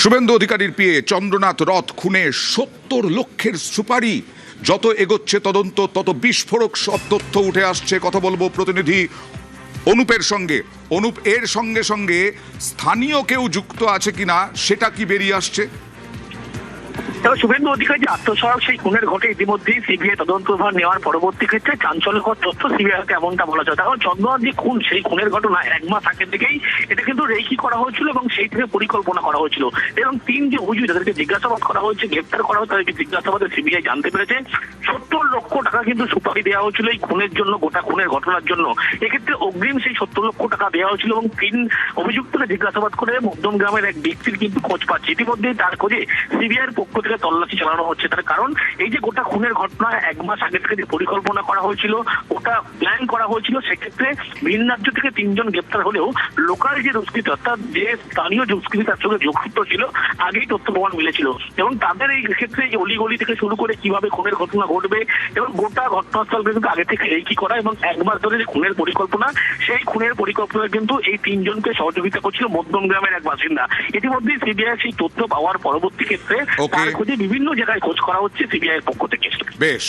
শুভেন্দু অধিকারীর পিএ চন্দ্রনাথ রথ খুনে ৭০ লক্ষের সুপারি। যত এগোচ্ছে তদন্ত তত বিস্ফোরক সব তথ্য উঠে আসছে। কথা বলবো প্রতিনিধি অনুপের সঙ্গে। অনুপ, এর সঙ্গে সঙ্গে স্থানীয় কেউ যুক্ত আছে কিনা সেটা কি বেরিয়ে আসছে? তবে শুভেন্দু অধিকারী যে আত্মসহায়ক সেই খুনের ঘটে ইতিমধ্যেই সিবিআই তদন্তভার নেওয়ার পরবর্তী ক্ষেত্রে চাঞ্চল্যকর তথ্য সিবিআইকে এমনটা বলা যায়। তখন চন্দ্রনাথ যে খুন, সেই খুনের ঘটনা 1 মাস আগের থেকেই এটা কিন্তু রেকি করা হয়েছিল এবং সেই থেকে পরিকল্পনা করা হয়েছিল। এবং 3 যে অভিযুক্ত তাদেরকে জিজ্ঞাসাবাদ করা হয়েছে, গ্রেপ্তার করা হয়েছে, তাদেরকে জিজ্ঞাসাবাদে সিবিআই জানতে পেরেছে 70 লক্ষ টাকা কিন্তু সুপারি দেওয়া হয়েছিল এই খুনের জন্য, গোটা খুনের ঘটনার জন্য। এক্ষেত্রে অগ্রিম সেই 70 লক্ষ টাকা দেওয়া হয়েছিল এবং 3 অভিযুক্তকে জিজ্ঞাসাবাদ করে মধ্যম গ্রামের এক ব্যক্তির কিন্তু খোঁজ পাচ্ছে। ইতিমধ্যেই তার খোঁজে সিবিআইয়ের পক্ষ থেকে তল্লাশি চালানো হচ্ছে। তার কারণ এই যে গোটা খুনের ঘটনা 1 মাস আগে থেকে যে পরিকল্পনা করা হয়েছিল, ওটা প্ল্যান করা হয়েছিল, সেক্ষেত্রে ভিন রাজ্য থেকে 3 জন গ্রেপ্তার হলেও লোকাল যে দুষ্কৃতী অর্থাৎ যে স্থানীয় দুষ্কৃতী তার সঙ্গে যোগসূত্র ছিল, আগেই তথ্য প্রমাণ মিলেছিল। এবং তাদের এই ক্ষেত্রে এই অলিগলি থেকে শুরু করে কিভাবে খুনের ঘটনা ঘটবে এবং গোটা ঘটনাস্থল কিন্তু আগে থেকে রেকি করা এবং 1 মাস ধরে যে খুনের পরিকল্পনা, সেই খুনের পরিকল্পনা কিন্তু এই 3 জনকে সহযোগিতা করছিল মধ্যম গ্রামের এক বাসিন্দা। ইতিমধ্যেই সিবিআই সেই তথ্য পাওয়ার পরবর্তী ক্ষেত্রে তার খোঁজে বিভিন্ন জায়গায় খোঁজ করা হচ্ছে সিবিআই এর পক্ষ থেকে। বেশ।